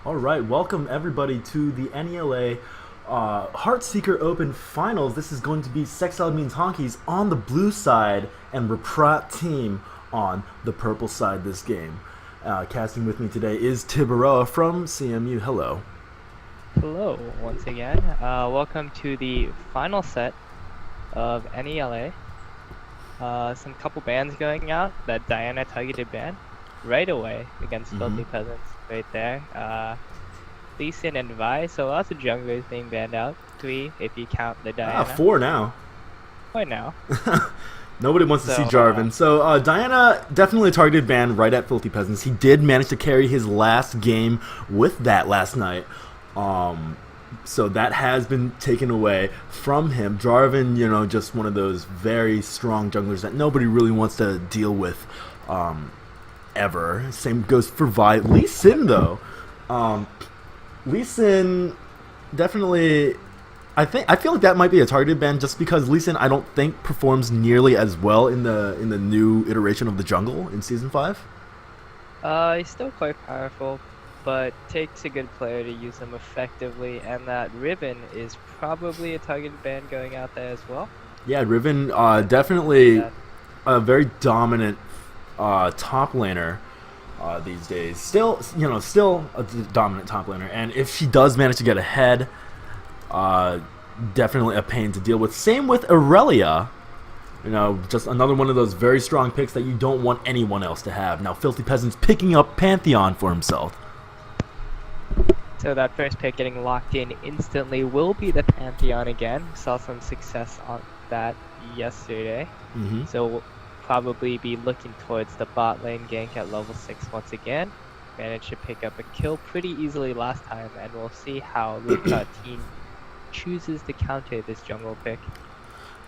All right, welcome everybody to the NELA Heartseeker Open Finals. This is going to be Sexiled means Honkeys on the blue side and Reprot team on the purple side this game. Casting with me today is Tibaroa from CMU. Hello. Hello, once again. Welcome to the final set of NELA. Some couple bans going out. That Diana targeted ban right away against Filthy Peasants right there. Lee Sin and Vi, so lots of junglers being banned out. 3 if you count the Diana. 4 now. 4 now. Nobody wants to see Jarvan. So Diana definitely a targeted ban right at Filthy Peasants. He did manage to carry his last game with that last night. So that has been taken away from him. Jarvan, you know, just one of those very strong junglers that nobody really wants to deal with ever. Same goes for Vi. Lee Sin, though. Lee Sin definitely... I feel like that might be a targeted ban just because Lee Sin I don't think performs nearly as well in the new iteration of the jungle in Season 5. He's still quite powerful, but takes a good player to use him effectively, and that Riven is probably a targeted ban going out there as well. Yeah, Riven definitely a very dominant top laner these days. Still a dominant top laner, and if she does manage to get ahead, definitely a pain to deal with. Same with Aurelia. You know, just another one of those very strong picks that you don't want anyone else to have. Now, Filthy Peasants picking up Pantheon for himself. So that first pick getting locked in instantly will be the Pantheon again. We saw some success on that yesterday. So we'll probably be looking towards the bot lane gank at level 6 once again. Managed to pick up a kill pretty easily last time, and we'll see how Reprot team chooses to counter this jungle pick.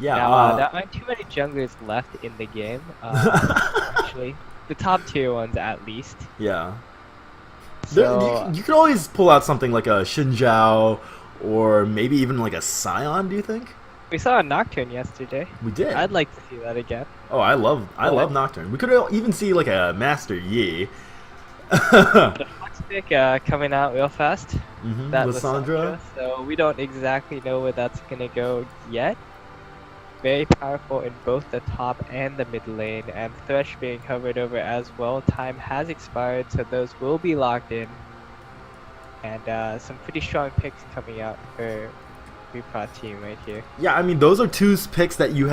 Yeah, now, there aren't too many junglers left in the game. Actually, the top tier ones at least. Yeah. So, you could always pull out something like a Xinjiao or maybe even like a Scion, do you think? we saw a Nocturne yesterday. We did. I'd like to see that again. Oh, I love Nocturne. We could even see like a Master Yi. The flex pick coming out real fast. That Lissandra. So we don't exactly know where that's gonna go yet. Very powerful in both the top and the mid lane, and Thresh being covered over as well. Time has expired, so those will be locked in. And some pretty strong picks coming out for Reprot team right here. Yeah, I mean those are two picks that you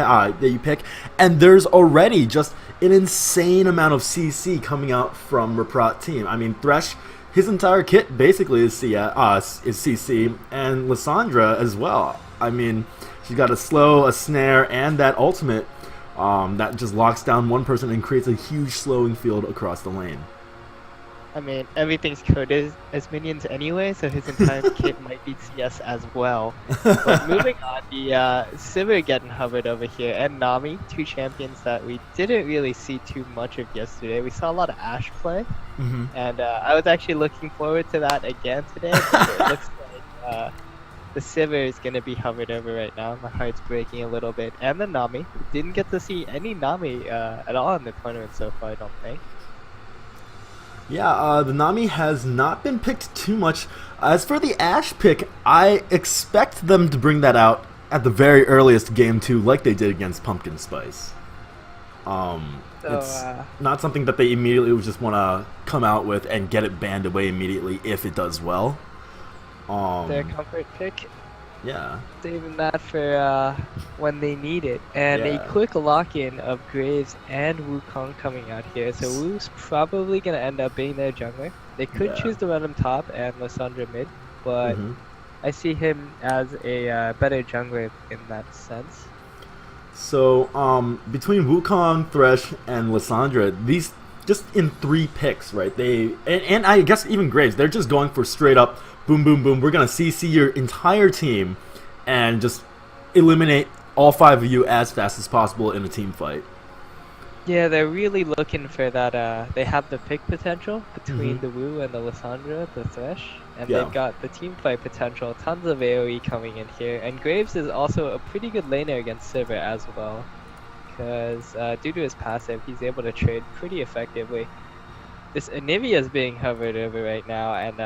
pick, and there's already just an insane amount of CC coming out from Reprot team. I mean Thresh, his entire kit basically is CC, and Lissandra as well. I mean, she's got a slow, a snare, and that ultimate that just locks down one person and creates a huge slowing field across the lane. I mean, everything's coded as minions anyway, so his entire kit might be CS as well. But moving on, the Sivir getting hovered over here, and Nami, two champions that we didn't really see too much of yesterday. We saw a lot of Ashe play, and I was actually looking forward to that again today. It looks like the Sivir is going to be hovered over right now. My heart's breaking a little bit. And the Nami. Didn't get to see any Nami at all in the tournament so far, I don't think. Yeah, the Nami has not been picked too much. As for the Ashe pick, I expect them to bring that out at the very earliest game 2 like they did against Pumpkin Spice. It's not something that they immediately would just want to come out with and get it banned away immediately if it does well. Their comfort pick. Yeah. Saving that for when they need it. And a quick lock-in of Graves and Wukong coming out here. So Wu's probably going to end up being their jungler. They could choose to run him top and Lissandra mid, but I see him as a better jungler in that sense. So, between Wukong, Thresh, and Lissandra, these just in 3 picks, right? And I guess even Graves, they're just going for straight up boom, boom, boom. We're going to CC your entire team and just eliminate all 5 of you as fast as possible in a team fight. Yeah, they're really looking for that. They have the pick potential between the Wu and the Lissandra, the Thresh. And they've got the team fight potential. Tons of AoE coming in here. And Graves is also a pretty good laner against Sivir as well. Because due to his passive, he's able to trade pretty effectively. this Anivia is being hovered over right now, and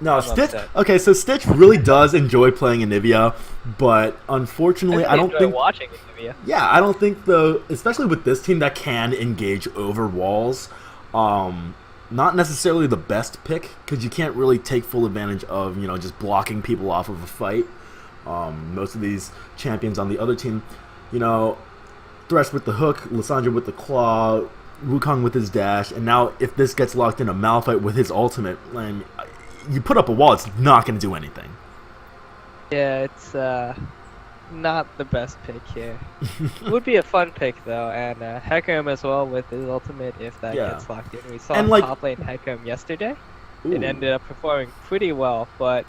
No, I'm Stitch. upset. Okay, so Stitch really does enjoy playing Anivia, but I unfortunately, I really don't enjoy think. watching Anivia. Yeah, I don't think especially with this team that can engage over walls, not necessarily the best pick because you can't really take full advantage of just blocking people off of a fight. Most of these champions on the other team, you know, Thresh with the hook, Lissandra with the claw, Wukong with his dash, and now if this gets locked in a Malphite with his ultimate, you put up a wall, it's not going to do anything. Yeah, it's not the best pick here. Would be a fun pick though, and Hecarim as well with his ultimate if that Yeah. gets locked in. We saw And, like- top lane Hecarim yesterday. Ooh. It ended up performing pretty well, but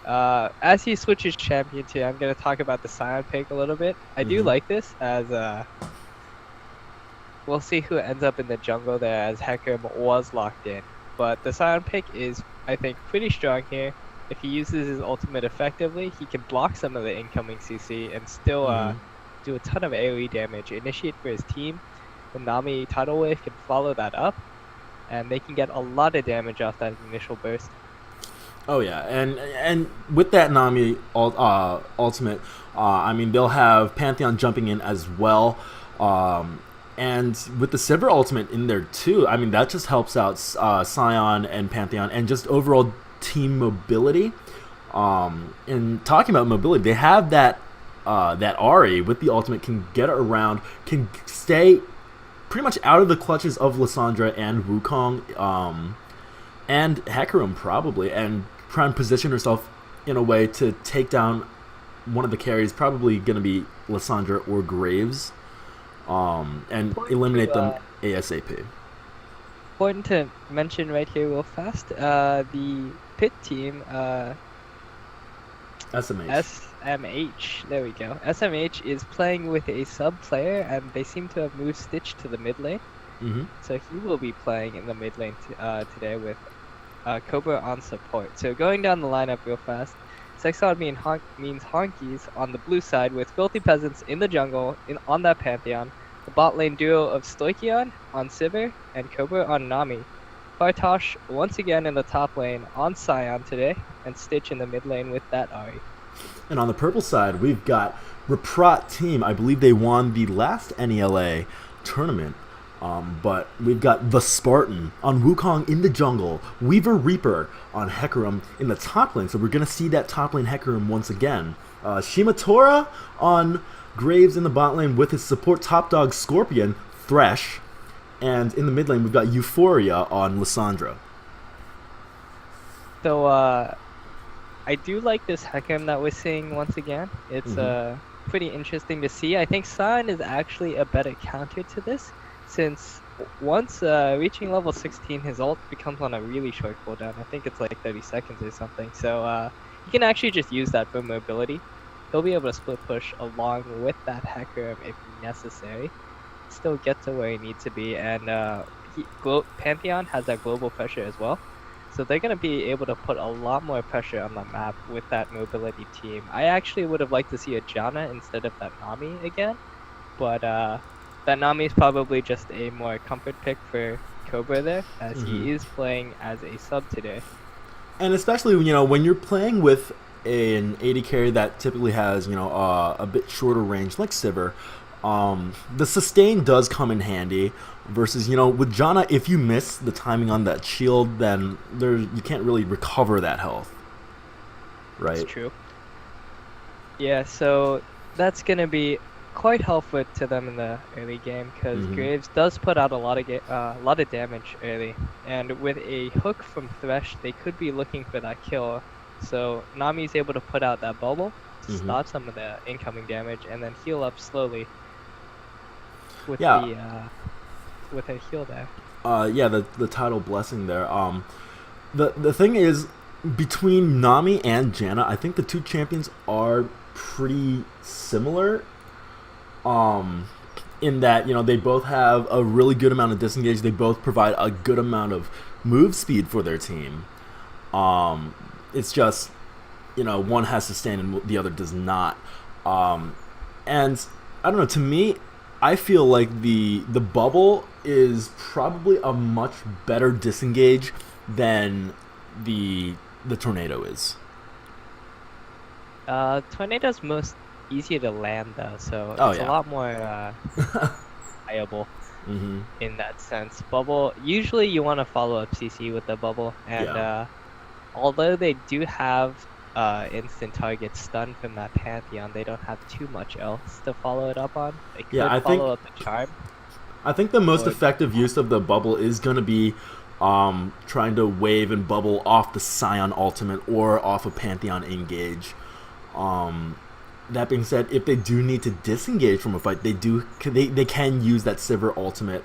as he switches champion to, I'm gonna talk about the Scion pick a little bit. I do Mhm. like this as we'll see who ends up in the jungle there as Hecarim was locked in. But the Scion pick is, I think, pretty strong here. If he uses his ultimate effectively, he can block some of the incoming CC and still do a ton of AoE damage. Initiate for his team. The Nami tidal wave can follow that up, and they can get a lot of damage off that initial burst. Oh yeah, and with that Nami ultimate, I mean they'll have Pantheon jumping in as well, and with the Sivir ultimate in there too. I mean that just helps out Scion and Pantheon and just overall team mobility. And talking about mobility, they have that Ahri with the ultimate can get around, can stay pretty much out of the clutches of Lissandra and Wukong, and Hecarim probably, and try and position herself in a way to take down one of the carries, probably going to be Lissandra or Graves, and eliminate them ASAP. Important to mention right here real fast, the pit team, SMH, there we go. SMH is playing with a sub player, and they seem to have moved Stitch to the mid lane. Mm-hmm. So he will be playing in the mid lane today with Cobra on support. So going down the lineup real fast, Sexiled means Honkeys on the blue side with Filthy Peasants in the jungle on that Pantheon. The bot lane duo of Stoichion on Sivir and Cobra on Nami. Bartosh once again in the top lane on Scion today, and Stitch in the mid lane with that Ahri. And on the purple side, we've got Reprot team. I believe they won the last NELA tournament. But we've got the Spartan on Wukong in the jungle, Weaver Reaper on Hecarim in the top lane. So we're going to see that top lane Hecarim once again. Shimatora on Graves in the bot lane with his support top dog Scorpion, Thresh. And in the mid lane, we've got Euphoria on Lissandra. So, I do like this Hecarim that we're seeing once again. It's pretty interesting to see. I think Scion is actually a better counter to this, since once reaching level 16, his ult becomes on a really short cooldown. I think it's like 30 seconds or something. So you can actually just use that for mobility. He'll be able to split push along with that Hecarim if necessary. Still get to where he needs to be, and Pantheon has that global pressure as well. So they're going to be able to put a lot more pressure on the map with that mobility team. I actually would have liked to see a Janna instead of that Nami again, but that Nami is probably just a more comfort pick for Cobra there, as he is playing as a sub today. And especially, when you're playing with an AD carry that typically has, a bit shorter range, like Sivir, the sustain does come in handy. Versus, with Janna, if you miss the timing on that shield, then you can't really recover that health. Right? That's true. Yeah, so that's going to be quite helpful to them in the early game, because Graves does put out a lot of damage early, and with a hook from Thresh, they could be looking for that kill. So Nami's able to put out that bubble to stop some of the incoming damage, and then heal up slowly with with a heal there. The title blessing there. The thing is, between Nami and Janna, I think the two champions are pretty similar. In that, they both have a really good amount of disengage. They both provide a good amount of move speed for their team. It's just, one has to stand and the other does not. And I don't know, to me, I feel like the bubble is probably a much better disengage than the tornado is. Tornado's most easier to land though, so Oh, it's yeah. a lot more viable Mm-hmm. in that sense. Bubble, usually you want to follow up CC with the bubble, and Yeah. although they do have instant target stun from that Pantheon, they don't have too much else to follow it up on. They could Yeah, follow up the charm. I think the most Or- effective use of the bubble is going to be trying to wave and bubble off the Scion ultimate or off a Pantheon engage. That being said, if they do need to disengage from a fight, they can use that Sivir ultimate.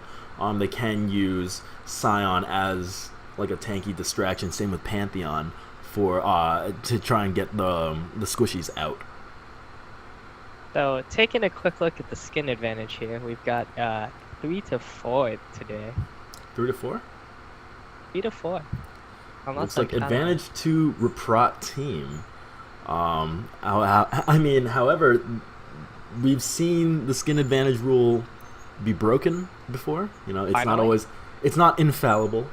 They can use Scion as like a tanky distraction. Same with Pantheon for to try and get the squishies out. So taking a quick look at the skin advantage here, we've got 3 to 4 today. 3 to 4. 3 to 4. Looks like advantage to Reprot team. I mean, however, we've seen the skin advantage rule be broken before. You know, it's not always, it's not infallible.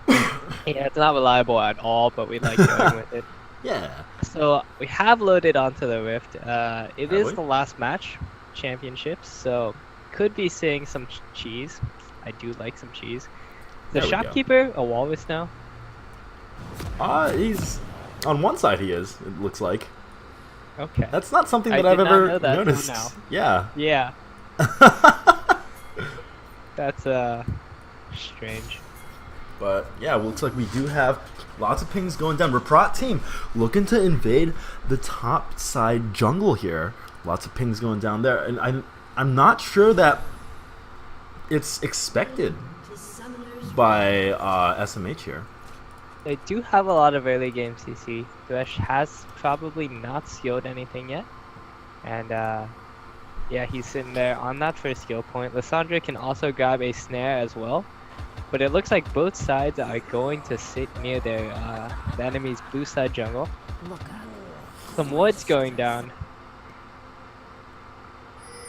Yeah, it's not reliable at all, but we like going with it. Yeah. So we have loaded onto the Rift. It is we? the last match, championships, so could be seeing some cheese. I do like some cheese. The There we go. shopkeeper a walrus now? He's on one side. He is. It looks like Okay. that's not something I that I've did not ever know that till noticed. now. Yeah. Yeah. That's strange. But yeah, looks like we do have lots of pings going down. Reprot team looking to invade the top side jungle here. Lots of pings going down there, and I'm not sure that it's expected by SMH here. They do have a lot of early game CC. Thresh has probably not skilled anything yet. And yeah, he's sitting there on that first skill point. Lissandra can also grab a snare as well. But it looks like both sides are going to sit near their the enemy's blue side jungle. Some woods going down.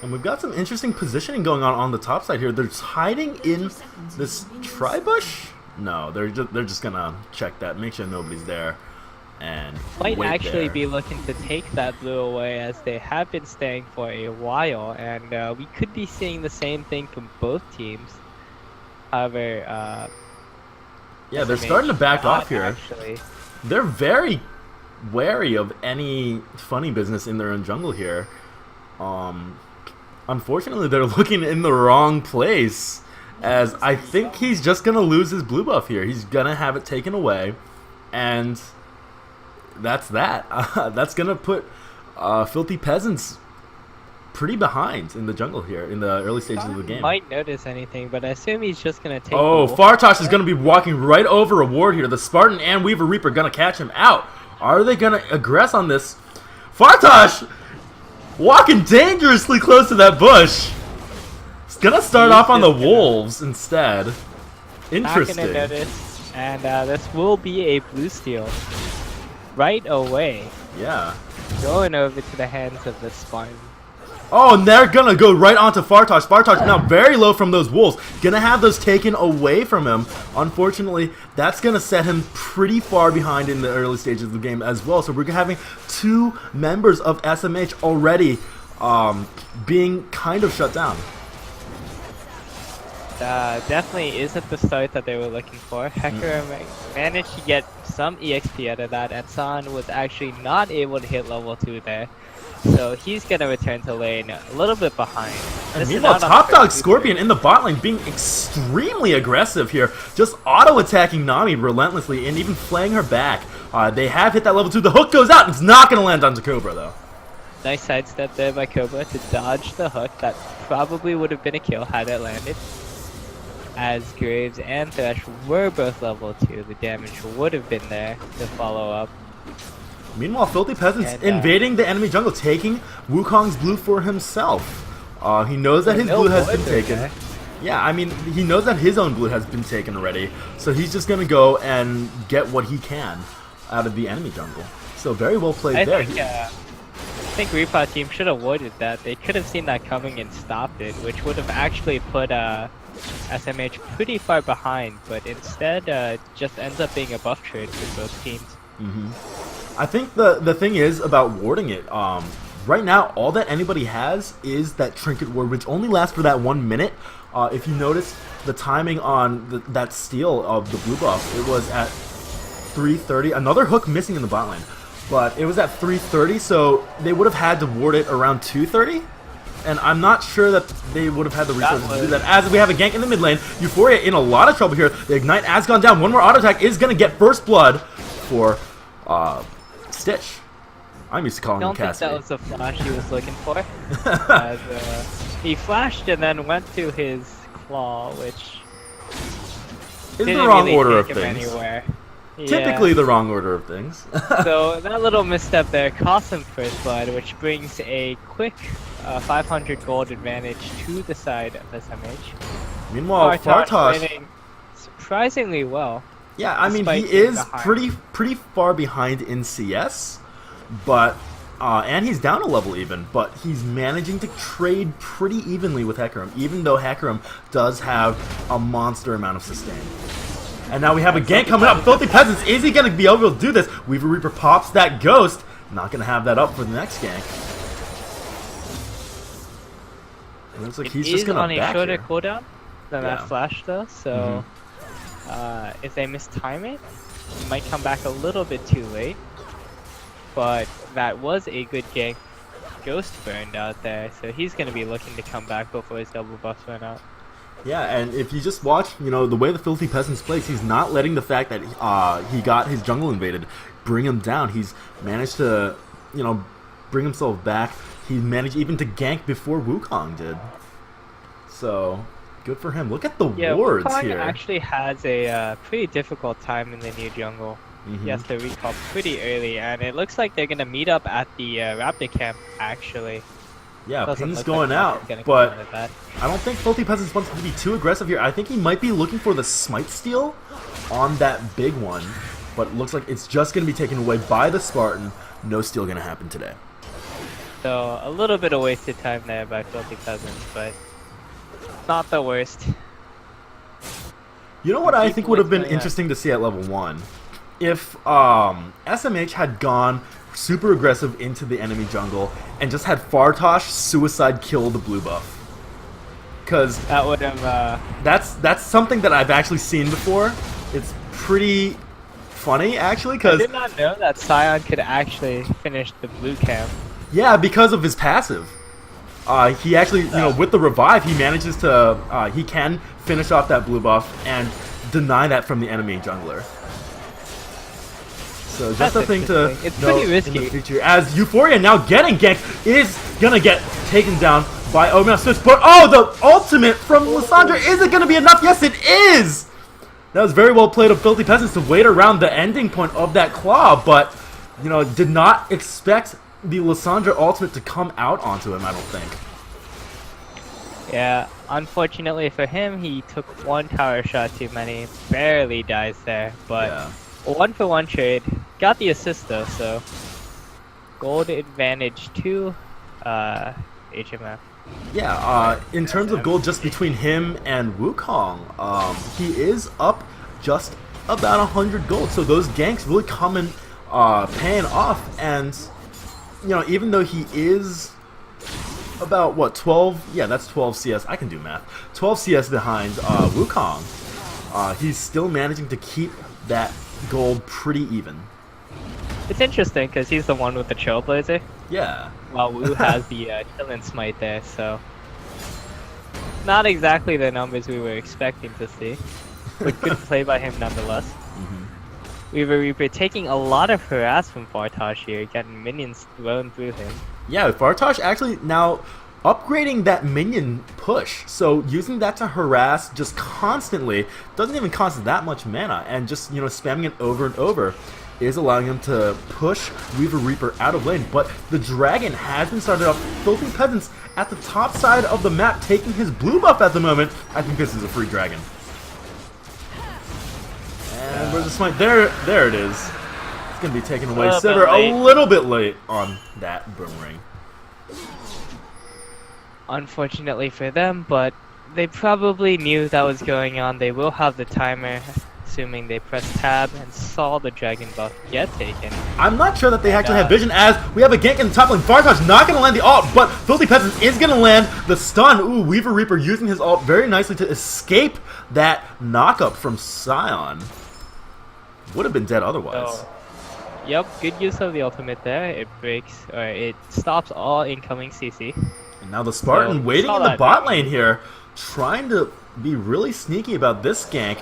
And we've got some interesting positioning going on the top side here. They're just hiding in this tri-bush? No, they're just gonna check that, make sure nobody's there, and Might wait actually there. be looking to take that blue away, as they have been staying for a while, and we could be seeing the same thing from both teams. However, Yeah, they're SMH starting to back not off here. Actually. They're very wary of any funny business in their own jungle here. Unfortunately, they're looking in the wrong place, as I think he's just gonna lose his blue buff here. He's gonna have it taken away, and that's that. That's gonna put Filthy Peasants pretty behind in the jungle here in the early stages of the game. Might notice anything, but I assume he's just gonna take. Oh, the wolf. Fartosh is going to be walking right over a ward here. The Spartan and Weaver Reaper going to catch him out. Are they going to aggress on this? Fartosh walking dangerously close to that bush. He's going to start off on the wolves instead. Not Interesting. gonna notice, and this will be a blue steal right away, Yeah. going over to the hands of the Spartan. Oh, and they're going to go right onto Fartosh. Fartosh now very low from those wolves. Going to have those taken away from him. Unfortunately, that's going to set him pretty far behind in the early stages of the game as well. So we're having two members of SMH already being kind of shut down. Definitely isn't the start that they were looking for. Hecker managed to get some EXP out of that, and San was actually not able to hit level 2 there. So he's going to return to lane a little bit behind. And This is meanwhile, not on Top the Dog first Scorpion in the bot lane being extremely aggressive here. Just auto-attacking Nami relentlessly and even flaying her back. They have hit that level 2. The hook goes out. It's not going to land onto Cobra, though. Nice sidestep there by Cobra to dodge the hook. That probably would have been a kill had it landed. As Graves and Thresh were both level 2, the damage would have been there to follow up. Meanwhile, Filthy Peasants And, invading the enemy jungle, taking Wukong's blue for himself. He knows that his no blue has been wonder, taken. guy. Yeah, I mean, he knows that his own blue has been taken already, so he's just going to go and get what he can out of the enemy jungle. So very well played I there. think think Reprot team should have avoided that. They could have seen that coming and stopped it, which would have actually put SMH pretty far behind, but instead just ends up being a buff trade for both teams. I think the thing is about warding it, right now all that anybody has is that Trinket Ward, which only lasts for that 1 minute. If you notice the timing on that steal of the blue buff, it was at 3:30. Another hook missing in the bot lane, but it was at 3:30, so they would have had to ward it around 2:30. And I'm not sure that they would have had the resources to do that, as we have a gank in the mid lane. Euphoria in a lot of trouble here. The Ignite has gone down. One more auto attack is going to get first blood for Stitch. I'm used to calling him Cassie. I don't think that was the flash he was looking for. As, he flashed and then went to his claw, which is the wrong really order of take him things. Anywhere. Typically the wrong order of things. So that little misstep there cost him first blood, which brings a quick 500 gold advantage to the side of SMH. Meanwhile, Fartosh winning surprisingly well. Yeah, I mean, he is pretty far behind in CS, but and he's down a level even, but he's managing to trade pretty evenly with Hecarim, even though Hecarim does have a monster amount of sustain. And now we have a gank coming up. Filthy Peasants, is he going to be able to do this? Weaver Reaper pops that Ghost. Not going to have that up for the next gank. It looks like he's just going to back on a shorter here. cooldown than that flash though, so if they mistime it, it might come back a little bit too late. But that was a good gank. Ghost burned out there, so he's going to be looking to come back before his double buffs run out. Yeah, and if you just watch, you know, the way the Filthy Peasants plays, he's not letting the fact that he got his jungle invaded bring him down. He's managed to, you know, bring himself back. He managed even to gank before Wukong did. So, good for him. Look at the wards Wukong here. Actually has a pretty difficult time in the new jungle. He has to recall pretty early, and it looks like they're going to meet up at the Raptor camp, actually. Yeah, Doesn't Ping's look going like out, gonna but come out of that. I don't think Filthy Peasants wants to be too aggressive here. I think he might be looking for the Smite steal on that big one, but it looks like it's just going to be taken away by the Spartan. No steal going to happen today. So, a little bit of wasted time there by Filthy Peasants, but not the worst. You know what I think would have been interesting to see at level 1? If SMH had gone super aggressive into the enemy jungle and just had Fartosh suicide kill the blue buff. Because that would have that's something that I've actually seen before. It's pretty funny actually, because I did not know that Sion could actually finish the blue camp. Yeah, because of his passive. He actually, you know, with the revive, he manages to he can finish off that blue buff and deny that from the enemy jungler. So just a thing to know in the future. As Euphoria now getting ganked is gonna get taken down by Omega Switch. But oh, the ultimate from Lissandra, is it gonna be enough? Yes, it is! That was very well played of Filthy Peasants to wait around the ending point of that claw, but, you know, did not expect the Lissandra ultimate to come out onto him, I don't think. Yeah, unfortunately for him, he took one tower shot too many, barely dies there, but 1-for-1 trade. Got the assist though, so gold advantage to HMF. Yeah, in terms of gold just between him and Wukong, he is up just about 100 gold. So those ganks really come and paying off, and you know, even though he is about what 12, yeah, that's 12 CS. I can do math. 12 CS behind Wukong. He's still managing to keep that gold pretty even. It's interesting because he's the one with the Trailblazer. Yeah. While Wu has the Chillin' Smite there, so not exactly the numbers we were expecting to see, but good play by him nonetheless. Weaver Reaper taking a lot of harass from Fartosh here, getting minions thrown through him. Yeah, Fartosh actually now upgrading that minion push, so using that to harass just constantly, doesn't even cost that much mana, and just, you know, spamming it over and over is allowing him to push Weaver Reaper out of lane. But the dragon has been started off. Filthy Peasants at the top side of the map taking his blue buff at the moment. I think this is a free dragon. And where's the smite? There it is. It's going to be taken away. Sivir a little bit late on that boomerang. Unfortunately for them, but they probably knew that was going on. They will have the timer, assuming they press tab and saw the Dragon buff get taken. I'm not sure that they actually have vision, as we have a gank in the top lane. Fartouch not going to land the ult, but Filthy Peasants is going to land the stun. Ooh, Weaver Reaper using his ult very nicely to escape that knock-up from Scion. Would have been dead otherwise. Oh. Yep, good use of the ultimate there. It breaks, or it stops all incoming CC. And now the Spartan waiting in the bot lane here, trying to be really sneaky about this gank.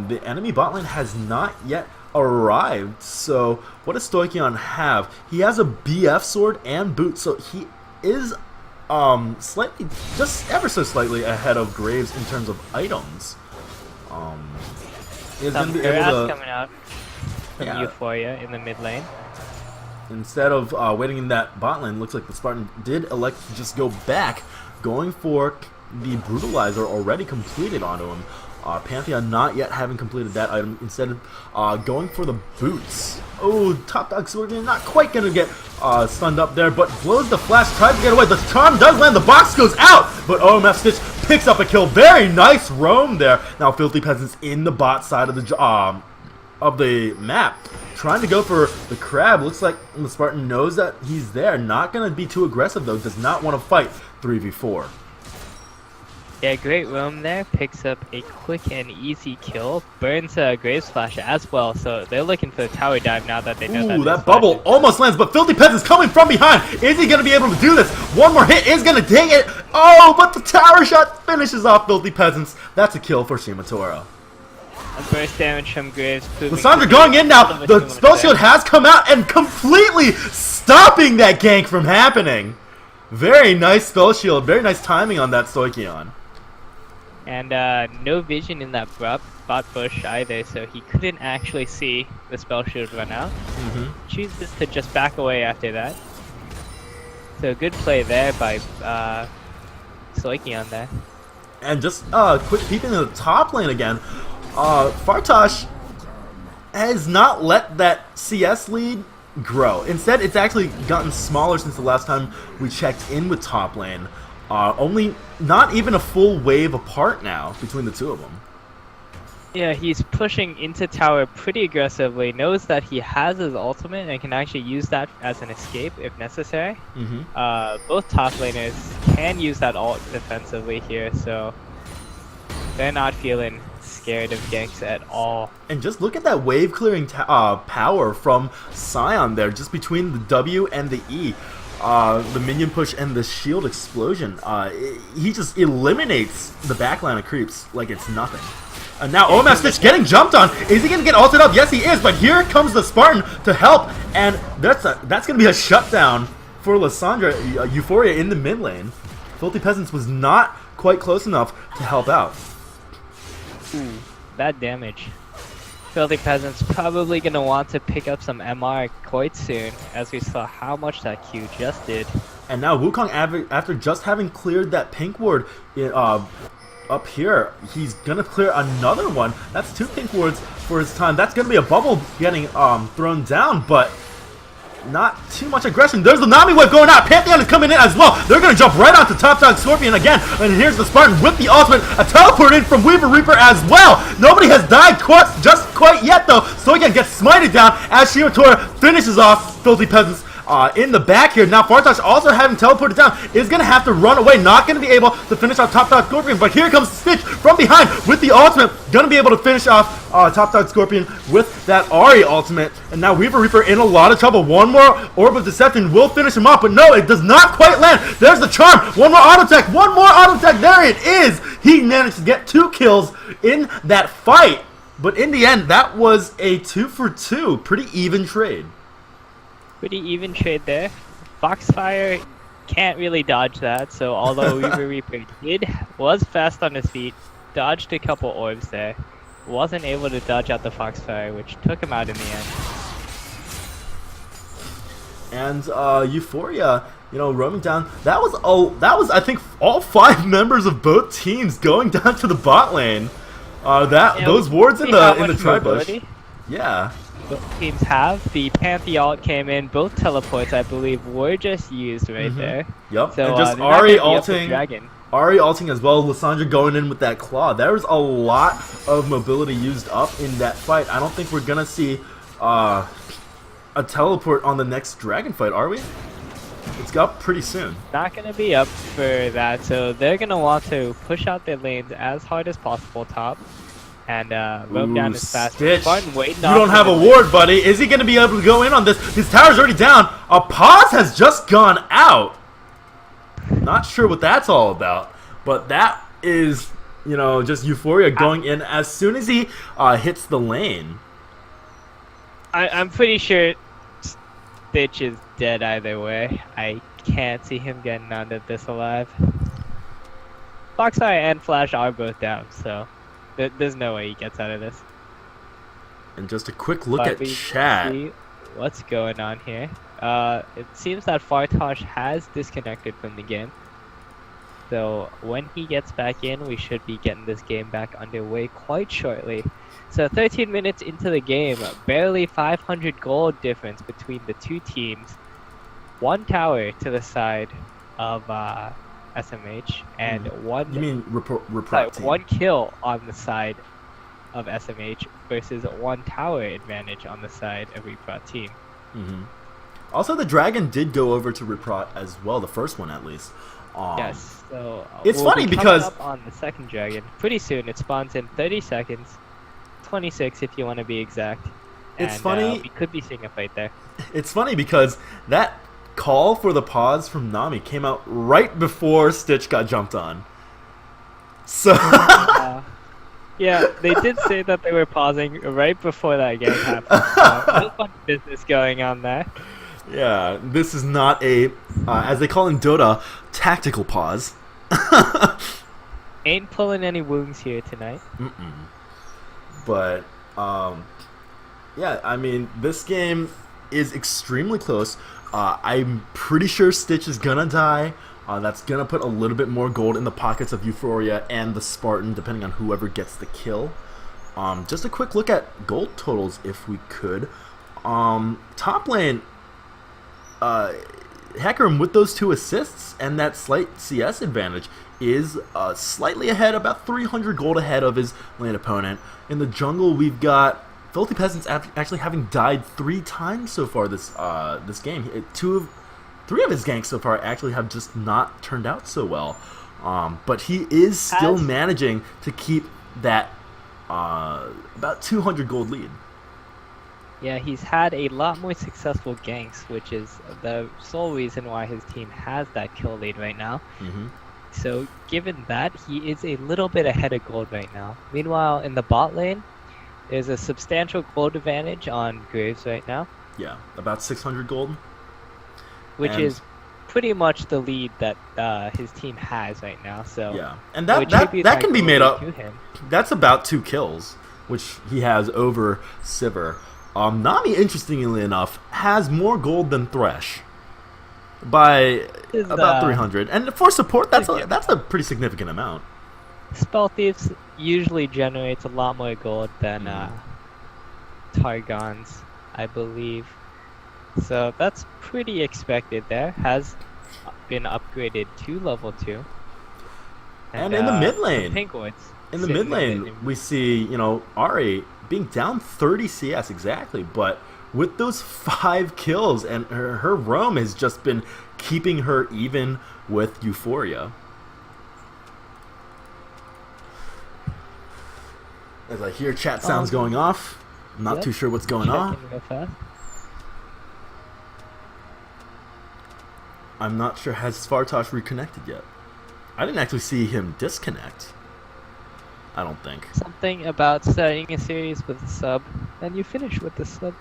The enemy bot lane has not yet arrived, so what does Stoichion have? He has a BF sword and boot, so he is slightly, just ever so slightly ahead of Graves in terms of items. He's going to be able to... coming out from Euphoria in the mid lane. Instead of waiting in that bot lane, looks like the Spartan did elect to just go back, going for the Brutalizer already completed onto him. Pantheon not yet having completed that item, instead of going for the boots. Oh, Top Dog Scorpion not quite going to get stunned up there, but blows the flash, tries to get away. The charm does land, the box goes out, but OMF Stitch picks up a kill. Very nice roam there. Now Filthy Peasants in the bot side of the map, trying to go for the crab. Looks like the Spartan knows that he's there. Not going to be too aggressive though. Does not want to fight 3v4. Yeah, great roam there. Picks up a quick and easy kill. Burns Graves Flash as well, so they're looking for the tower dive now that they know that. Ooh, that bubble almost lands, but Filthy Peasants coming from behind. Is he going to be able to do this? One more hit is going to take it. Oh, but the tower shot finishes off Filthy Peasants. That's a kill for Shimatora. A burst damage from Graves. Lissandra going in now. The spell shield has come out and completely stopping that gank from happening. Very nice spell shield. Very nice timing on that Stoichion. And no vision in that bot bush either, so he couldn't actually see the spell shield run out. Chooses to just back away after that. So good play there by Stoichion there. And just quick peek into the top lane again. Fartouch has not let that CS lead grow. Instead, it's actually gotten smaller since the last time we checked in with top lane. Only not even a full wave apart now between the two of them. Yeah, he's pushing into tower pretty aggressively, knows that he has his ultimate and can actually use that as an escape if necessary. Both top laners can use that ult defensively here, so they're not feeling scared of ganks at all. And just look at that wave clearing power from Scion there, just between the W and the E. The minion push and the shield explosion. He just eliminates the backline of creeps like it's nothing. And now OMF Stitch getting jumped on. Is he going to get ulted up? Yes, he is. But here comes the Spartan to help. And that's going to be a shutdown for Lissandra Euphoria in the mid lane. Filthy Peasants was not quite close enough to help out. Bad damage. Filthy Peasants probably going to want to pick up some MR quite soon, as we saw how much that Q just did. And now Wukong, after just having cleared that pink ward up here, he's going to clear another one. That's 2 pink wards for his time. That's going to be a bubble getting thrown down, but not too much aggression. There's the Nami wave going out. Pantheon is coming in as well. They're going to jump right onto Top Dog Scorpion again. And here's the Spartan with the ultimate. A teleport in from Weaver Reaper as well. Nobody has died just quite yet though. So again, gets smited down as Shimatora finishes off Filthy Peasants in the back here. Now Fartouch also having teleported down is going to have to run away. Not going to be able to finish off Top Dog Scorpion. But here comes Stitch from behind with the ultimate. Going to be able to finish off Top Dog Scorpion with that Ahri ultimate. And now Weaver Reaper in a lot of trouble. One more Orb of Deception will finish him off. But no, it does not quite land. There's the charm. One more auto tech. One more auto tech. There it is. He managed to get 2 kills in that fight. But in the end, that was a 2 for 2. Pretty even trade. Pretty even trade there. Foxfire can't really dodge that, so although Weaver Reaper was fast on his feet, dodged a couple orbs there, wasn't able to dodge out the Foxfire, which took him out in the end. And Euphoria, you know, roaming down. That was I think all 5 members of both teams going down to the bot lane. Those wards in the tri-bush. Yeah. both teams have. The Pantheon came in, both teleports I believe were just used right there. Yep. So and just they're not Ari gonna be up with ulting. Dragon. Ari ulting as well. Lissandra going in with that claw. There was a lot of mobility used up in that fight. I don't think we're gonna see a teleport on the next dragon fight, are we? It's up pretty soon. Not gonna be up for that, so they're gonna want to push out their lanes as hard as possible top. And roam down as fast Stitch. as Spartan waiting. You don't have a ward, buddy. Is he going to be able to go in on this? His tower's already down. A pause has just gone out. Not sure what that's all about. But that is, you know, just Euphoria going in as soon as he hits the lane. I'm pretty sure Stitch is dead either way. I can't see him getting out of this alive. Foxeye and Flash are both down, so there's no way he gets out of this. And just a quick look at chat. See what's going on here? It seems that Fartosh has disconnected from the game. So when he gets back in, we should be getting this game back underway quite shortly. So 13 minutes into the game, barely 500 gold difference between the two teams. One tower to the side of SMH and one. You mean Reprot team? One kill on the side of SMH versus one tower advantage on the side of Reprot team. Also, the dragon did go over to Reprot as well, the first one at least. Yes, so it's funny because up on the second dragon pretty soon. It spawns in 30 seconds, 26 if you want to be exact. It's and, funny. We could be seeing a fight there. It's funny because that call for the pause from Nami came out right before Stitch got jumped on. So yeah, they did say that they were pausing right before that game happened. So no fun business going on there. Yeah, this is not a, as they call in Dota, tactical pause. Ain't pulling any wounds here tonight. But yeah, I mean, this game is extremely close. I'm pretty sure Stitch is gonna die. That's gonna put a little bit more gold in the pockets of Euphoria and the Spartan, depending on whoever gets the kill. Just a quick look at gold totals, if we could. Top lane, Hecarim with those 2 assists and that slight CS advantage is slightly ahead, about 300 gold ahead of his lane opponent. In the jungle, we've got Filthy Peasants actually having died 3 times so far this game. 3 of his ganks so far actually have just not turned out so well. But he is still managing to keep that about 200 gold lead. Yeah, he's had a lot more successful ganks, which is the sole reason why his team has that kill lead right now. So given that, he is a little bit ahead of gold right now. Meanwhile, in the bot lane, there's a substantial gold advantage on Graves right now. Yeah, about 600 gold. Which is pretty much the lead that his team has right now. So yeah, and that can be made up. That's about 2 kills, which he has over Sivir. Nami, interestingly enough, has more gold than Thresh by about 300, and for support, that's a pretty significant amount. Spell Thieves usually generates a lot more gold than Targon's, I believe. So that's pretty expected there. Has been upgraded to level 2. And in the mid lane, in the mid lane, we see, you know, Ari being down 30 CS exactly, but with those 5 kills, and her roam has just been keeping her even with Euphoria. As I hear chat sounds going off, I'm not too sure what's going on. I'm not sure, has Fartosh reconnected yet? I didn't actually see him disconnect. I don't think. Something about starting a series with a sub, and you finish with the sub.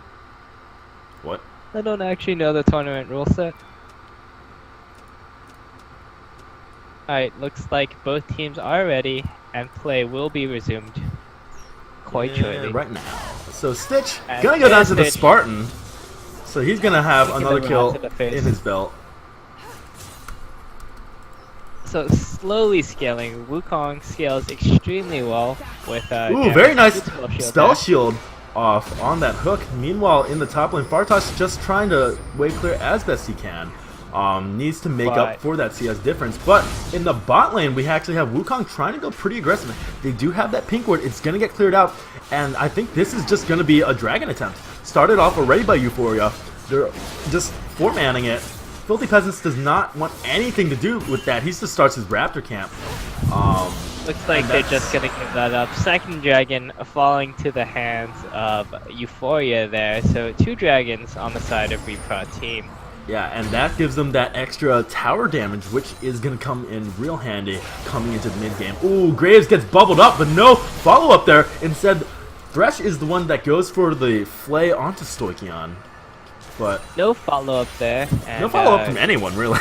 What? I don't actually know the tournament rule set. Alright, looks like both teams are ready, and play will be resumed quite shortly. Right now. So Stitch, gonna go down to the Spartan, so he's gonna have another kill in his belt. So slowly scaling, Wukong scales extremely well with ooh, very nice spell shield off on that hook. Meanwhile, in the top lane, Fartosh just trying to wave clear as best he can. Needs to make up for that CS difference. But in the bot lane, we actually have Wukong trying to go pretty aggressive. They do have that pink ward. It's going to get cleared out. And I think this is just going to be a dragon attempt. Started off already by Euphoria. They're just 4-manning it. Filthy Peasants does not want anything to do with that. He just starts his Raptor camp. Looks like they're just gonna give that up. Second dragon falling to the hands of Euphoria there. So 2 dragons on the side of Reprot team. Yeah, and that gives them that extra tower damage, which is going to come in real handy coming into the mid-game. Ooh, Graves gets bubbled up, but no follow-up there. Instead, Thresh is the one that goes for the flay onto Stoichion. But no follow-up there. And, no follow-up from anyone, really.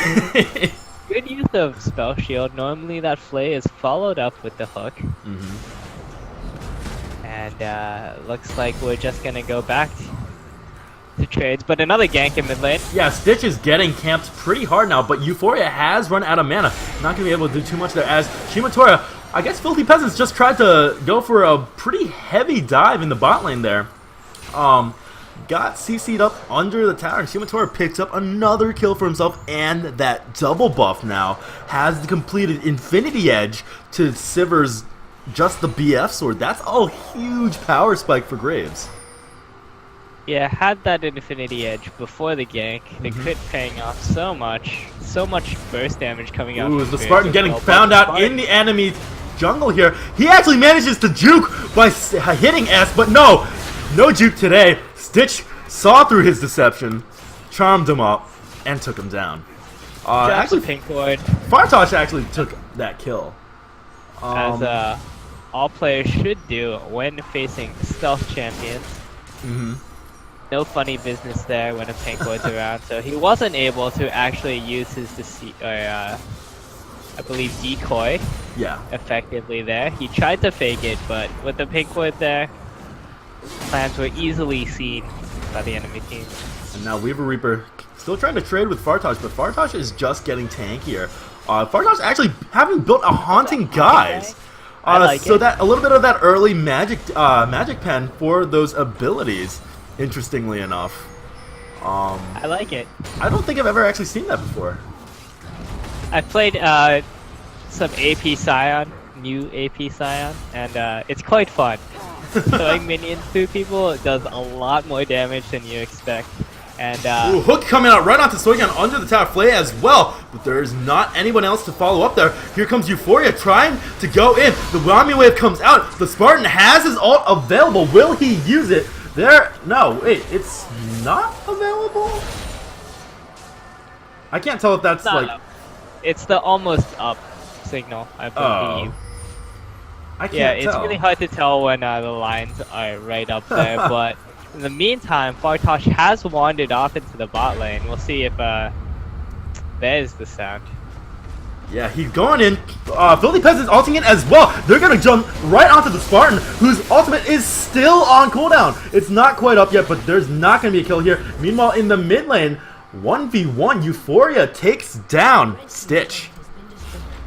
Good use of Spell Shield. Normally that flay is followed up with the hook. And looks like we're just going to go back to trades, but another gank in mid lane. Yeah, Stitch is getting camped pretty hard now, but Euphoria has run out of mana. Not going to be able to do too much there as Shimotora, I guess Filthy Peasants just tried to go for a pretty heavy dive in the bot lane there. Got CC'd up under the tower, and Shimotora picks up another kill for himself, and that double buff now has the completed Infinity Edge to Sivir's just the BF sword. That's a huge power spike for Graves. Yeah, had that Infinity Edge before the gank. The crit paying off so much burst damage coming out. Ooh, the Spartan getting found out in the enemy jungle here. He actually manages to juke by hitting S, but no juke today. Stitch saw through his deception, charmed him up, and took him down. Actually, pink ward. Fartosh actually took that kill. As all players should do when facing stealth champions. No funny business there when a pink ward's around, so he wasn't able to actually use his I believe decoy effectively there. He tried to fake it, but with the pink ward there, plans were easily seen by the enemy team. And now Weaver Reaper still trying to trade with Fartosh, but Fartosh is just getting tankier. Fartosh actually having built a Haunting Guise. So that a little bit of that early magic pen for those abilities. Interestingly enough, I like it. I don't think I've ever actually seen that before. I played some AP Scion, new AP Scion, and it's quite fun. Throwing minions through people does a lot more damage than you expect. And ooh, hook coming out right onto Stoichion under the tower flay as well, but there's not anyone else to follow up there. Here comes Euphoria trying to go in. The Rami wave comes out. The Spartan has his ult available. Will he use it? There, no, wait, it's not available? I can't tell if that's like... It's the almost up signal, I believe. I can't yeah, tell. It's really hard to tell when the lines are right up there, but in the meantime, Fartosh has wandered off into the bot lane. We'll see if there's the sound. Yeah, he's going in. Filthy Peasants ulting in as well. They're going to jump right onto the Spartan, whose ultimate is still on cooldown. It's not quite up yet, but there's not going to be a kill here. Meanwhile, in the mid lane, 1v1, Euphoria takes down Stitch.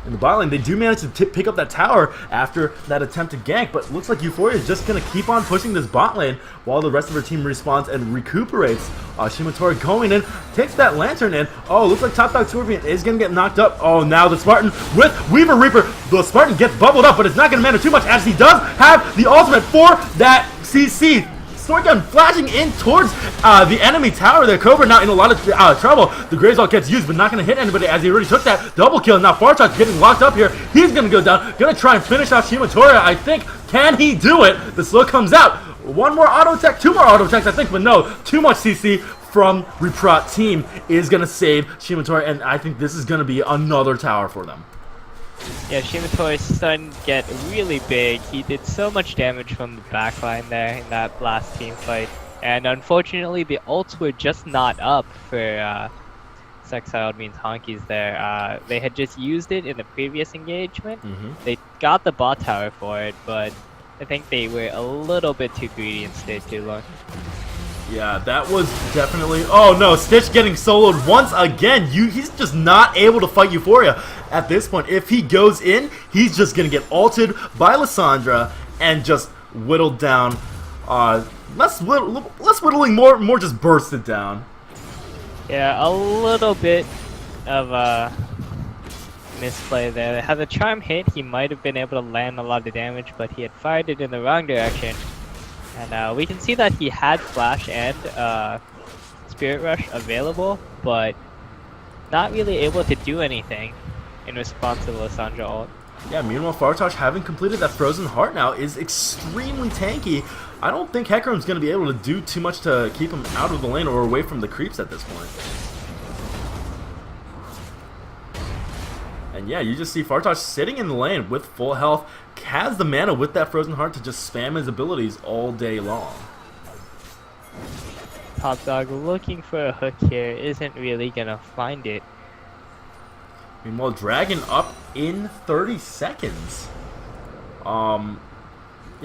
In the bot lane, they do manage to pick up that tower after that attempt to gank, but looks like Euphoria is just going to keep on pushing this bot lane while the rest of her team respawns and recuperates. Shimotora going in, takes that lantern in. Oh, looks like Top Dog Scorpion is going to get knocked up. Oh, now the Spartan with Weaver Reaper. The Spartan gets bubbled up, but it's not going to matter too much as he does have the ultimate for that CC. Stoichion flashing in towards the enemy tower there. Cobra now in a lot of trouble. The Graves ult gets used, but not going to hit anybody as he already took that double kill. Now Fartosh getting locked up here. He's going to go down. Going to try and finish off Shimotora, I think. Can he do it? The slow comes out. One more auto tech, 2 more auto techs, I think, but no. Too much CC from Reprot team is going to save Shimotora, and I think this is going to be another tower for them. Yeah, Shimotori's starting to get really big. He did so much damage from the backline there in that last team fight. And unfortunately, the ults were just not up for Sexiled means Honkeys there. They had just used it in the previous engagement. They got the bot tower for it, but I think they were a little bit too greedy and stayed too long. Yeah, that was definitely... Oh no, Stitch getting soloed once again. He's just not able to fight Euphoria at this point. If he goes in, he's just going to get ulted by Lissandra and just whittled down Less whittling, more just bursted down. Yeah, a little bit of a misplay there. Had the charm hit, he might have been able to land a lot of damage, but he had fired it in the wrong direction. And we can see that he had Flash and Spirit Rush available, but not really able to do anything in response to the Lissandra ult. Yeah, meanwhile, Fartosh, having completed that Frozen Heart now, is extremely tanky. I don't think Hecarim's going to be able to do too much to keep him out of the lane or away from the creeps at this point. And yeah, you just see Fartosh sitting in the lane with full health, has the mana with that Frozen Heart to just spam his abilities all day long. Top Dog looking for a hook here, isn't really going to find it. Meanwhile, Dragon up in 30 seconds. You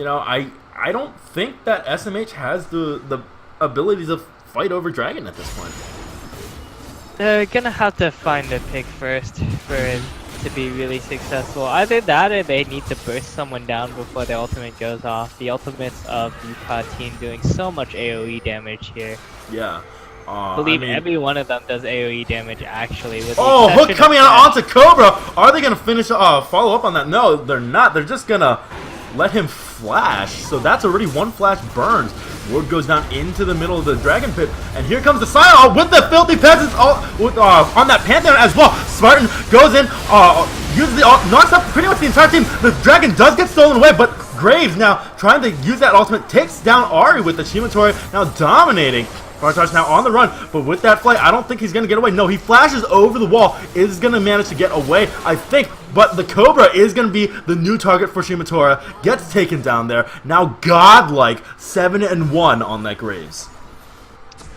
know, I don't think that SMH has the ability to fight over Dragon at this point. They're gonna have to find a pick first for it to be really successful. Either that or they need to burst someone down before the ultimate goes off. The ultimates of the Reprot team doing so much AoE damage here. Yeah. I believe every one of them does AoE damage actually. With oh, hook coming out onto Cobra! Are they gonna finish follow up on that? No, they're not. They're just gonna let him flash. So that's already one flash burned. Ward goes down into the middle of the Dragon Pit, and here comes the Scion with the Filthy Peasants on that Pantheon as well. Spartan goes in, uses the ult, knocks up pretty much the entire team. The Dragon does get stolen away, but Graves now trying to use that ultimate, takes down Ahri with the Shimatori, now dominating. Fartosh now on the run, but with that flight, I don't think he's going to get away. No, he flashes over the wall, is going to manage to get away, I think, but the Cobra is going to be the new target for Shimatora, gets taken down there, now godlike 7-1 on that Graves.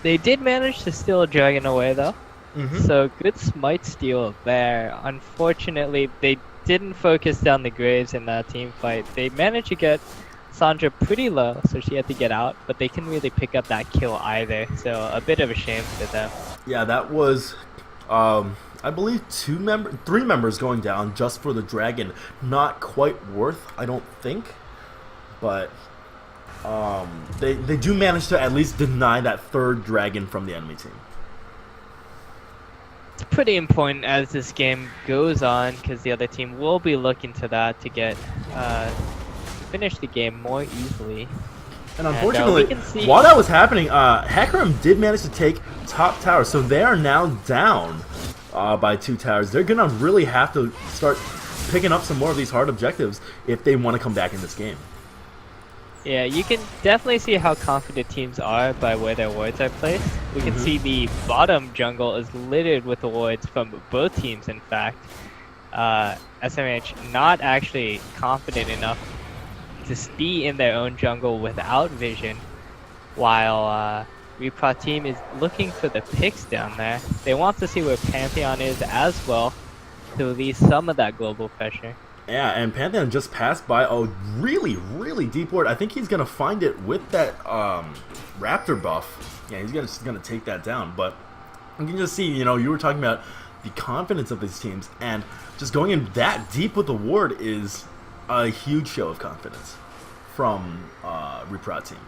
They did manage to steal a Dragon away though, so good smite steal there. Unfortunately, they didn't focus down the Graves in that team fight. They managed to get Sandra pretty low, so she had to get out, but they couldn't really pick up that kill either, so a bit of a shame for them. Yeah, that was, I believe, 3 members going down just for the Dragon. Not quite worth, I don't think, but they do manage to at least deny that 3rd Dragon from the enemy team. It's pretty important as this game goes on, because the other team will be looking to that to get finish the game more easily. And unfortunately, while that was happening, Hecarim did manage to take top tower, so they are now down by 2 towers. They're gonna really have to start picking up some more of these hard objectives if they want to come back in this game. Yeah, you can definitely see how confident teams are by where their wards are placed. We can see the bottom jungle is littered with the wards from both teams, in fact. SMH not actually confident enough to be in their own jungle without vision, while Reprot team is looking for the picks down there. They want to see where Pantheon is as well to release some of that global pressure. Yeah, and Pantheon just passed by a really, really deep ward. I think he's going to find it with that Raptor buff. Yeah, he's just going to take that down. But you can just see, you know, you were talking about the confidence of these teams, and just going in that deep with the ward is a huge show of confidence from Reprot team.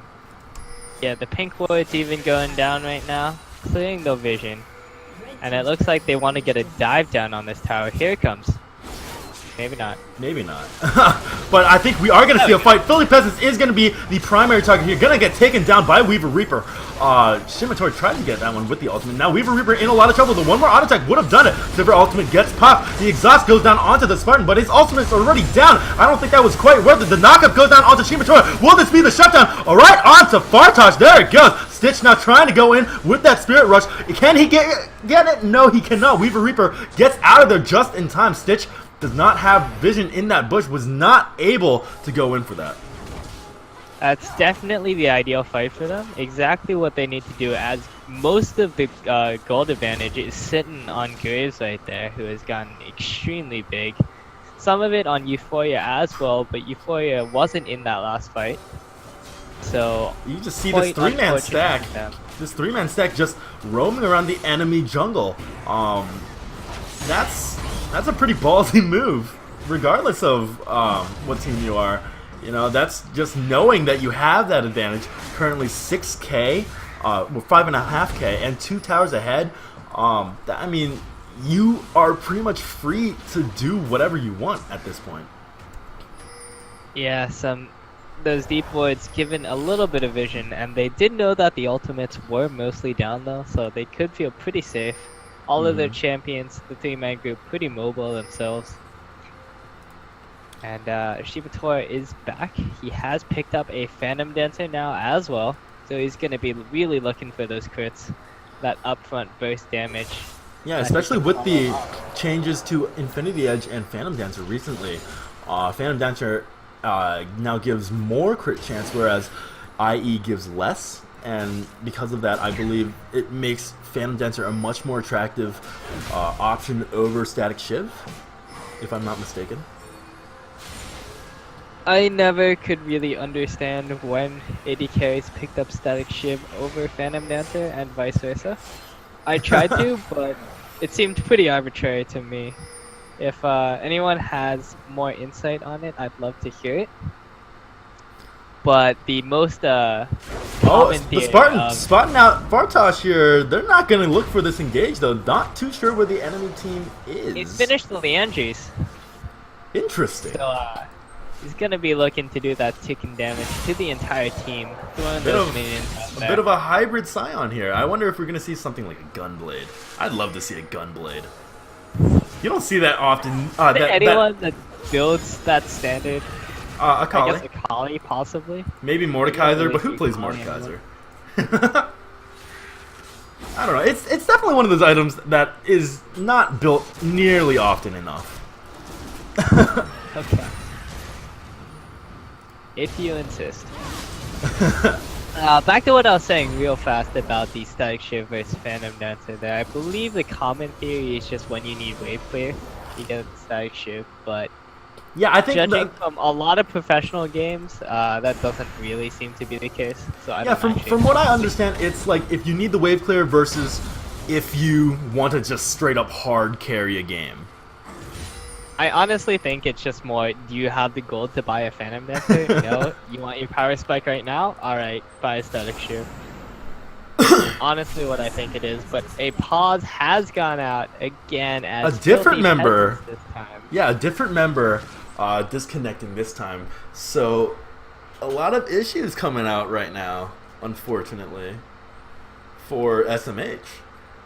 Yeah, the pink ward's even going down right now, clearing the vision. And it looks like they want to get a dive down on this tower. Here it comes. Maybe not. Maybe not. But I think we are going to see a fight. Filthy Peasants is going to be the primary target here. Going to get taken down by Weaver Reaper. Shimatori tried to get that one with the ultimate. Now Weaver Reaper in a lot of trouble. The one more auto attack would have done it. Silver ultimate gets popped. The exhaust goes down onto the Spartan, but his ultimate's already down. I don't think that was quite worth it. The knockup goes down onto Shimatori. Will this be the shutdown? All right, onto Fartosh. There it goes. Stitch now trying to go in with that Spirit Rush. Can he get it? No, he cannot. Weaver Reaper gets out of there just in time. Stitch does not have vision in that bush, was not able to go in for that. That's definitely the ideal fight for them. Exactly what they need to do, as most of the gold advantage is sitting on Graves right there, who has gotten extremely big. Some of it on Euphoria as well, but Euphoria wasn't in that last fight. So you just see this 3-man stack. This 3-man stack just roaming around the enemy jungle. That's a pretty ballsy move, regardless of what team you are. You know, that's just knowing that you have that advantage. Currently 6K, well 5.5K, and 2 towers ahead. I mean, you are pretty much free to do whatever you want at this point. Yeah, those deep voids given a little bit of vision, and they did know that the ultimates were mostly down though, so they could feel pretty safe. All of their champions, the 3-man group, pretty mobile themselves. And Shibatora is back. He has picked up a Phantom Dancer now as well, so he's going to be really looking for those crits, that upfront burst damage. Yeah, especially with the changes to Infinity Edge and Phantom Dancer recently. Phantom Dancer now gives more crit chance, whereas IE gives less. And because of that, I believe it makes Phantom Dancer a much more attractive option over Static Shiv, if I'm not mistaken. I never could really understand when AD carries picked up Static Shiv over Phantom Dancer and vice versa. I tried to, but it seemed pretty arbitrary to me. If anyone has more insight on it, I'd love to hear it. But the most common the Spartan spotting out Bartosz here. They're not going to look for this engage though. Not too sure where the enemy team is. He finished the Leandries. Interesting. So he's going to be looking to do that ticking damage to the entire team. Throwing those minions out there. A bit of a hybrid Scion here. I wonder if we're going to see something like a Gunblade. I'd love to see a Gunblade. You don't see that often. Anyone that builds that standard. Akali. I guess Akali, possibly. Maybe Mordekaiser, but who plays Mordekaiser? I don't know. It's definitely one of those items that is not built nearly often enough. Okay. If you insist. Back to what I was saying real fast about the Static Shiv versus Phantom Dancer there. I believe the common theory is just when you need wave clear, you get the Static Shiv, but yeah, I think judging from a lot of professional games, that doesn't really seem to be the case. So I from what I understand, it's like if you need the wave clear versus if you want to just straight up hard carry a game. I honestly think it's just more, do you have the gold to buy a Phantom Dancer? No? You want your power spike right now? Alright, buy a Static Shiv. Honestly what I think it is, but a pause has gone out again as a different member this time. Yeah, a different member disconnecting this time. So a lot of issues coming out right now, unfortunately, for SMH,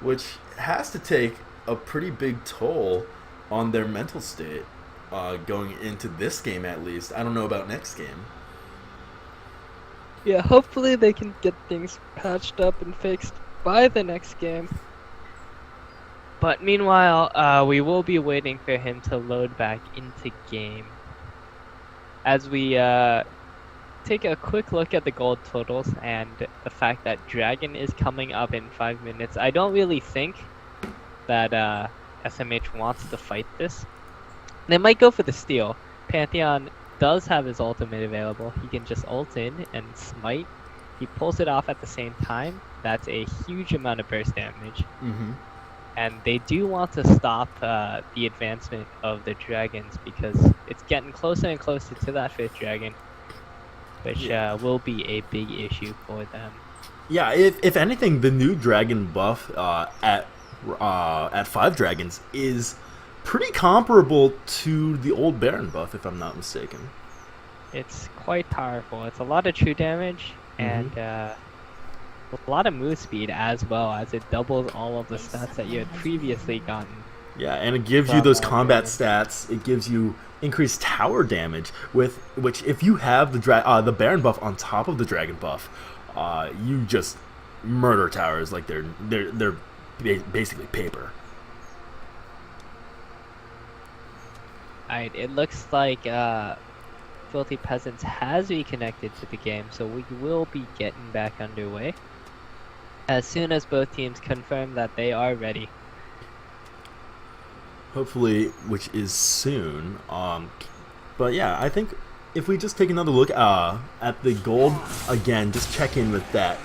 which has to take a pretty big toll on their mental state going into this game at least. I don't know about next game. Yeah, hopefully they can get things patched up and fixed by the next game. But meanwhile, we will be waiting for him to load back into game. As we take a quick look at the gold totals and the fact that Dragon is coming up in 5 minutes, I don't really think that SMH wants to fight this. They might go for the steal. Pantheon does have his ultimate available. He can just ult in and smite. He pulls it off at the same time. That's a huge amount of burst damage. And they do want to stop the advancement of the dragons because it's getting closer and closer to that 5th dragon, which will be a big issue for them. Yeah, if anything, the new dragon buff at 5 dragons is pretty comparable to the old Baron buff, if I'm not mistaken. It's quite powerful. It's a lot of true damage and a lot of move speed as well, as it doubles all of the stats that you had previously gotten. Yeah, and it gives you those combat stats. It gives you increased tower damage, with which if you have the Baron buff on top of the dragon buff, you just murder towers like they're basically paper. Alright, it looks like Filthy Peasants has reconnected to the game, so we will be getting back underway as soon as both teams confirm that they are ready. Hopefully, which is soon. But yeah, I think if we just take another look at the gold again, just check in with that.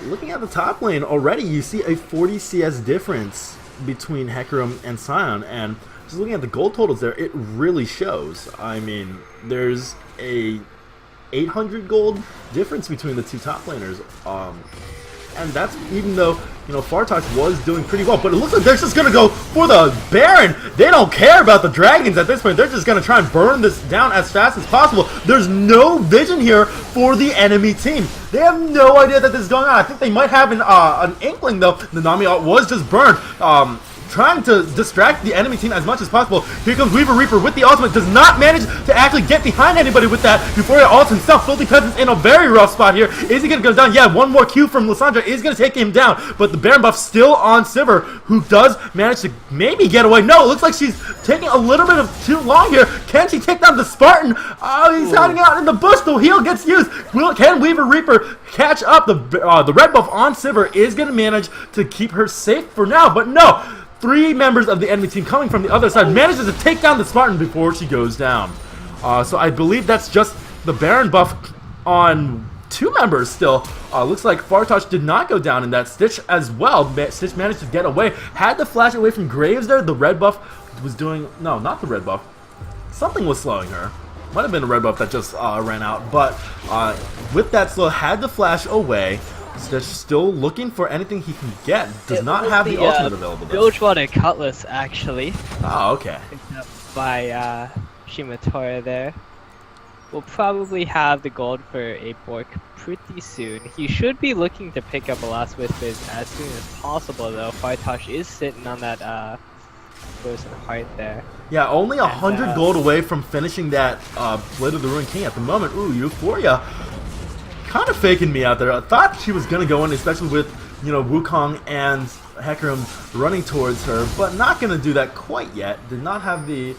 Looking at the top lane already, you see a 40 CS difference between Hecarim and Scion, and just looking at the gold totals there, it really shows. I mean, there's a 800 gold difference between the two top laners. And that's even though, you know, Fartox was doing pretty well. But it looks like they're just going to go for the Baron. They don't care about the dragons at this point. They're just going to try and burn this down as fast as possible. There's no vision here for the enemy team. They have no idea that this is going on. I think they might have an inkling, though. The Nami ult was just burned. Trying to distract the enemy team as much as possible. Here comes Weaver Reaper with the ultimate. Does not manage to actually get behind anybody with that before he ults himself. Filthy Peasant's in a very rough spot here. Is he going to go down? Yeah, one more Q from Lysandra is going to take him down. But the Baron buff still on Sivir, who does manage to maybe get away. No, it looks like she's taking a little bit of too long here. Can she take down the Spartan? Oh, he's hiding out in the bush. The heal gets used. Can Weaver Reaper catch up? The red buff on Sivir is going to manage to keep her safe for now. But no. 3 members of the enemy team coming from the other side manages to take down the Spartan before she goes down. So I believe that's just the Baron buff on 2 members still. Looks like Fartosh did not go down in that. Stitch as well. Stitch managed to get away. Had to flash away from Graves there. The red buff was doing... No, not the red buff. Something was slowing her. Might have been a red buff that just ran out. But with that slow, had to flash away. Stitch still looking for anything he can get. Does not have the ultimate available. Bilgewater Cutlass, actually. Oh, okay. Picked up by Shimatora there. We'll probably have the gold for a Bork pretty soon. He should be looking to pick up a Last Whispers as soon as possible, though. Fartosh is sitting on that frozen heart there. Yeah, only 100 gold away from finishing that Blade of the Ruined King at the moment. Ooh, Euphoria. Kind of faking me out there. I thought she was going to go in, especially with, you know, Wukong and Hecarim running towards her, but not going to do that quite yet. Did not have the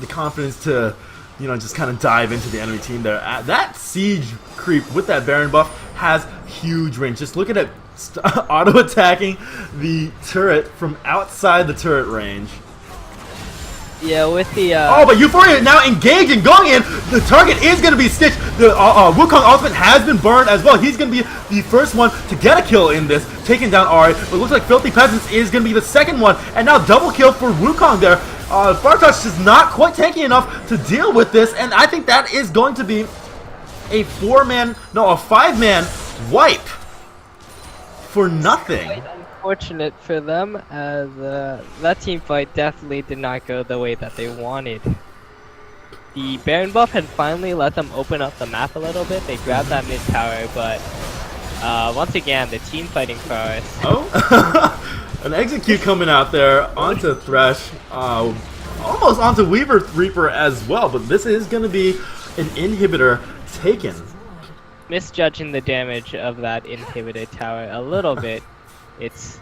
confidence to, you know, just kind of dive into the enemy team there. That siege creep with that Baron buff has huge range. Just look at it auto-attacking the turret from outside the turret range. Yeah, with the oh, but Euphoria now engaging, going in. The target is going to be Stitch. The Wukong ultimate has been burned as well. He's going to be the first one to get a kill in this, taking down Ahri. But it looks like Filthy Peasants is going to be the second one, and now double kill for Wukong there. Fartosh is not quite tanky enough to deal with this, and I think that is going to be a 5-man wipe for nothing. Fortunate for them, as that team fight definitely did not go the way that they wanted. The Baron buff had finally let them open up the map a little bit. They grabbed that mid tower, but once again, the team fighting prowess. Oh, an execute coming out there onto Thresh, almost onto Weaver Reaper as well, but this is going to be an inhibitor taken. Misjudging the damage of that inhibitor tower a little bit. It's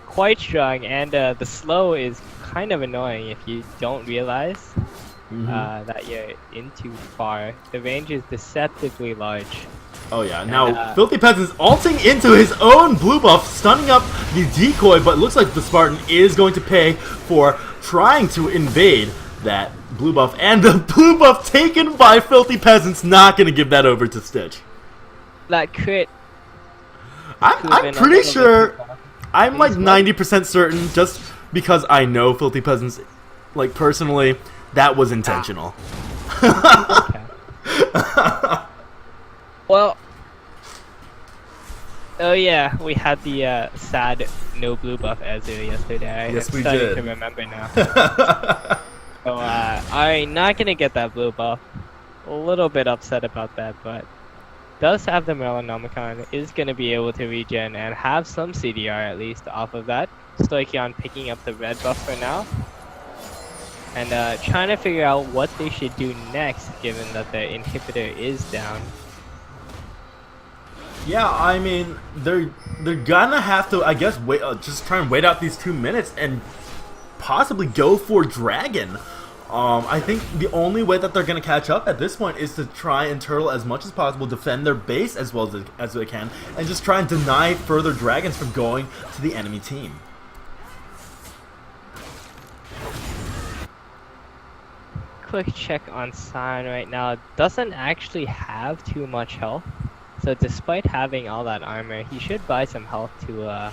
quite strong, and the slow is kind of annoying if you don't realize that you're in too far. The range is deceptively large. Oh yeah, now Filthy Peasant's ulting into his own blue buff, stunning up the decoy, but it looks like the Spartan is going to pay for trying to invade that blue buff, and the blue buff taken by Filthy Peasant's not going to give that over to Stitch. That crit. I'm pretty sure, I'm like 90% certain, just because I know Filthy Peasants, like personally, that was intentional. Well, oh yeah, we had the sad no blue buff Ezreal yesterday. Yes, we starting did. to remember now. So I'm not gonna get that blue buff. A little bit upset about that, but does have the Melanomicon, is gonna be able to regen and have some CDR at least off of that. Stoichion picking up the red buff for now. And trying to figure out what they should do next, given that the inhibitor is down. Yeah, I mean, they're gonna have to, I guess, wait, just try and wait out these 2 minutes and possibly go for Dragon. I think the only way that they're gonna catch up at this point is to try and turtle as much as possible, defend their base as well as they can, and just try and deny further dragons from going to the enemy team. Quick check on Sion right now. Doesn't actually have too much health. So despite having all that armor, he should buy some health to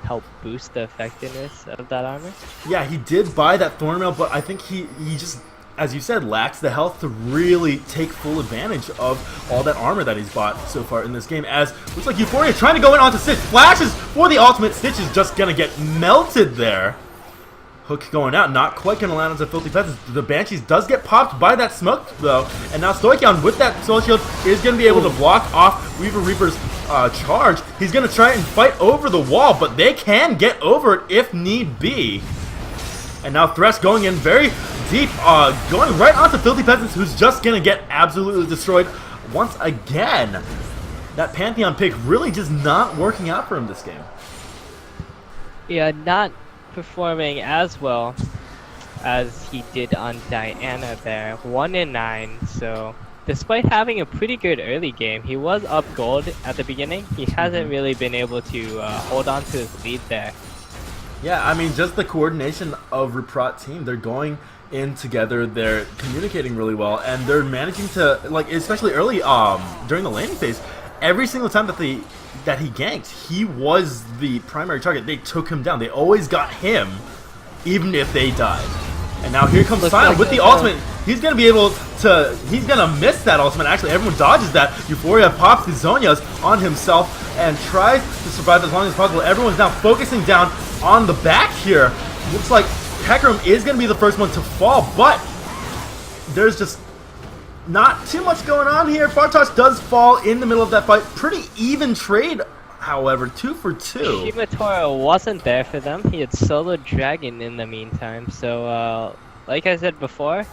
help boost the effectiveness of that armor. Yeah, he did buy that Thornmail, but I think he just, as you said, lacks the health to really take full advantage of all that armor that he's bought so far in this game. As looks like Euphoria trying to go in onto Stitch, flashes for the ultimate. Stitch is just gonna get melted there. Hook going out, not quite going to land onto Filthy Peasants. The Banshees does get popped by that smoke, though. And now Stoichon, with that Soul Shield, is going to be able to block off Weaver Reaper's charge. He's going to try and fight over the wall, but they can get over it if need be. And now Thresh going in very deep, going right onto Filthy Peasants, who's just going to get absolutely destroyed once again. That Pantheon pick really just not working out for him this game. Yeah, not performing as well as he did on Diana there. 1-9, so despite having a pretty good early game, he was up gold at the beginning. He hasn't really been able to hold on to his lead there. Yeah, I mean, just the coordination of Reprot team. They're going in together, they're communicating really well, and they're managing to, like, especially early during the laning phase, every single time that he ganked, he was the primary target. They took him down. They always got him, even if they died. And now here comes Silent with the ultimate. He's going to be able to, he's going to miss that ultimate. Actually, everyone dodges that. Euphoria pops the Zonias on himself and tries to survive as long as possible. Everyone's now focusing down on the back here. Looks like Hecarim is going to be the first one to fall, but there's just not too much going on here. Fartosh does fall in the middle of that fight. Pretty even trade, however, 2 for 2. Shimatora wasn't there for them. He had solo Dragon in the meantime. So, like I said before,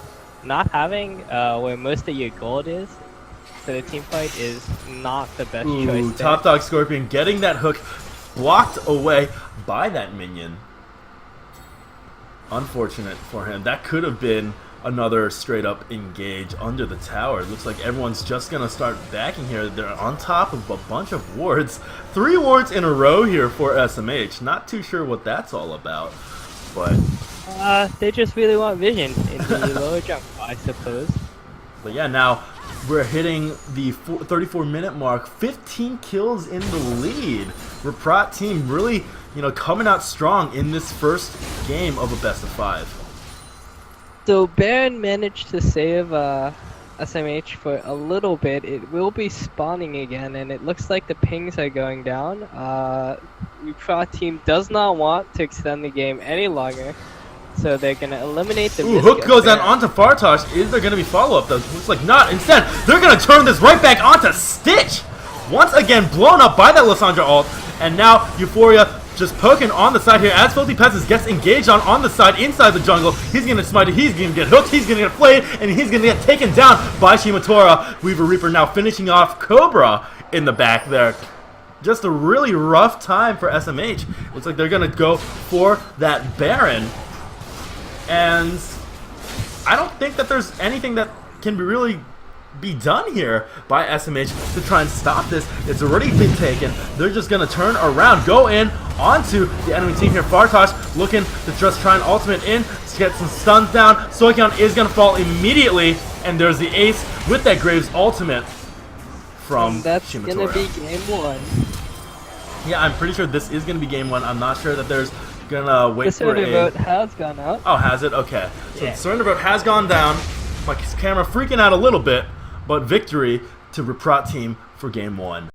not having where most of your gold is for the team fight is not the best choice there. Top Dog Scorpion getting that hook blocked away by that minion. Unfortunate for him. That could have been another straight up engage under the tower. It looks like everyone's just gonna start backing here. They're on top of a bunch of wards. 3 wards in a row here for SMH. Not too sure what that's all about, but they just really want vision in the lower jump, I suppose. But yeah, now we're hitting the 34-minute mark. 15 kills in the lead. Reprot team really, coming out strong in this first game of a best of 5. So Baron managed to save SMH for a little bit. It will be spawning again, and it looks like the pings are going down. Reprot team does not want to extend the game any longer, so they're going to eliminate the hook goes down onto Fartosh. Is there going to be follow-up, though? Looks like not. Instead, they're going to turn this right back onto Stitch. Once again, blown up by that Lysandra ult, and now Euphoria just poking on the side here as Filthy Peasants gets engaged on the side inside the jungle. He's going to smite it, he's going to get hooked, he's going to get flayed, and he's going to get taken down by Shimatora. Weaver Reaper now finishing off Cobra in the back there. Just a really rough time for SMH. Looks like they're going to go for that Baron. And I don't think that there's anything that can really be done here by SMH to try and stop this. It's already been taken. They're just going to turn around, go in onto the enemy team here. Fartosh looking to just try and ultimate in to get some stuns down. Stoichon is going to fall immediately, and there's the ace with that Graves ultimate from That's Shimatora. going to be game 1. Yeah, I'm pretty sure this is going to be game 1. I'm not sure that there's going to wait the for surrender vote has gone out. Oh, has it? Okay. So yeah. the surrender vote has gone down. My camera freaking out a little bit, but victory to Reprot team for game 1.